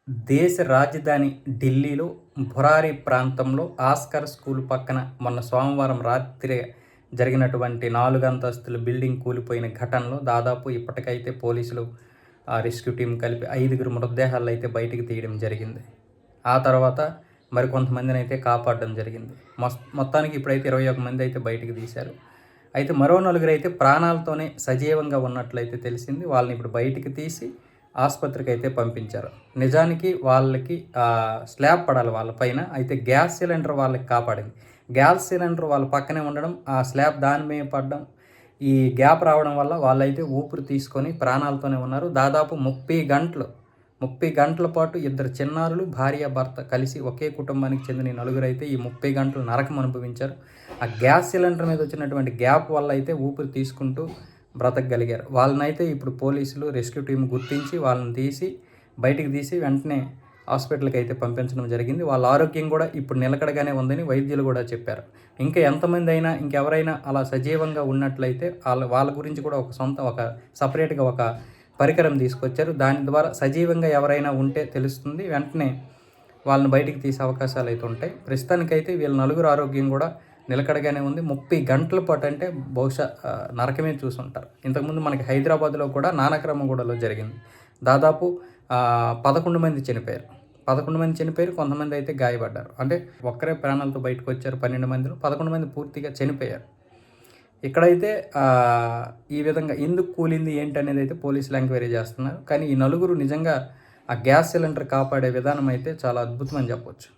దేశ రాజధాని ఢిల్లీలో బొరారి ప్రాంతంలో ఆస్కర్ స్కూల్ పక్కన మొన్న సోమవారం రాత్రి జరిగినటువంటి 4 అంతస్తుల బిల్డింగ్ కూలిపోయిన ఘటనలో దాదాపు ఇప్పటికైతే పోలీసులు రెస్క్యూ టీం కలిపి 5 మృతదేహాలు అయితే బయటికి తీయడం జరిగింది. ఆ తర్వాత మరికొంతమందిని అయితే కాపాడడం జరిగింది. మొత్తానికి ఇప్పుడైతే 21 మంది అయితే బయటికి తీశారు. అయితే మరో 4 అయితే ప్రాణాలతోనే సజీవంగా ఉన్నట్లయితే తెలిసింది. వాళ్ళని ఇప్పుడు బయటికి తీసి ఆసుపత్రికి అయితే పంపించారు. నిజానికి వాళ్ళకి స్లాబ్ పడాలి వాళ్ళ పైన. అయితే గ్యాస్ సిలిండర్ వాళ్ళకి కాపాడింది. గ్యాస్ సిలిండర్ వాళ్ళ పక్కనే ఉండడం, ఆ స్లాబ్ దాని మీద పడడం, ఈ గ్యాప్ రావడం వల్ల వాళ్ళైతే ఊపిరి తీసుకొని ప్రాణాలతోనే ఉన్నారు. దాదాపు 30 గంటల పాటు 2 చిన్నారులు, భార్య భర్త కలిసి ఒకే కుటుంబానికి చెందిన 4 అయితే ఈ 30 గంటలు నరకం అనుభవించారు. ఆ గ్యాస్ సిలిండర్ మీద వచ్చినటువంటి గ్యాప్ వల్ల అయితే ఊపిరి తీసుకుంటూ బ్రతకగలిగారు. వాళ్ళనైతే ఇప్పుడు పోలీసులు రెస్క్యూ టీం గుర్తించి వాళ్ళని బయటికి తీసి వెంటనే హాస్పిటల్కి అయితే పంపించడం జరిగింది. వాళ్ళ ఆరోగ్యం కూడా ఇప్పుడు నిలకడగానే ఉందని వైద్యులు కూడా చెప్పారు. ఇంకా ఎంతమంది అయినా ఇంకెవరైనా అలా సజీవంగా ఉన్నట్లయితే వాళ్ళ గురించి కూడా ఒక సపరేట్గా ఒక పరికరం తీసుకొచ్చారు. దాని ద్వారా సజీవంగా ఎవరైనా ఉంటే తెలుస్తుంది. వెంటనే వాళ్ళని బయటికి తీసే అవకాశాలు అయితే ఉంటాయి. ప్రస్తుతానికైతే వీళ్ళ 4 ఆరోగ్యం కూడా నిలకడగానే ఉంది. 30 గంటల పాటు అంటే బహుశా నరకమే చూసుంటారు. ఇంతకుముందు మనకి హైదరాబాద్లో కూడా నానక్రమగూడలో జరిగింది. దాదాపు 11 మంది చనిపోయారు. 11 మంది చనిపోయారు, కొంతమంది అయితే గాయపడ్డారు. అంటే ఒక్కరే ప్రాణాలతో బయటకు వచ్చారు 12 మందిలో, 11 మంది పూర్తిగా చనిపోయారు. ఇక్కడైతే ఈ విధంగా ఎందుకు కూలింది ఏంటి అనేది అయితే పోలీసులు ఎంక్వైరీ చేస్తున్నారు. కానీ ఈ 4 నిజంగా ఆ గ్యాస్ సిలిండర్ కాపాడే విధానం అయితే చాలా అద్భుతం అని చెప్పొచ్చు.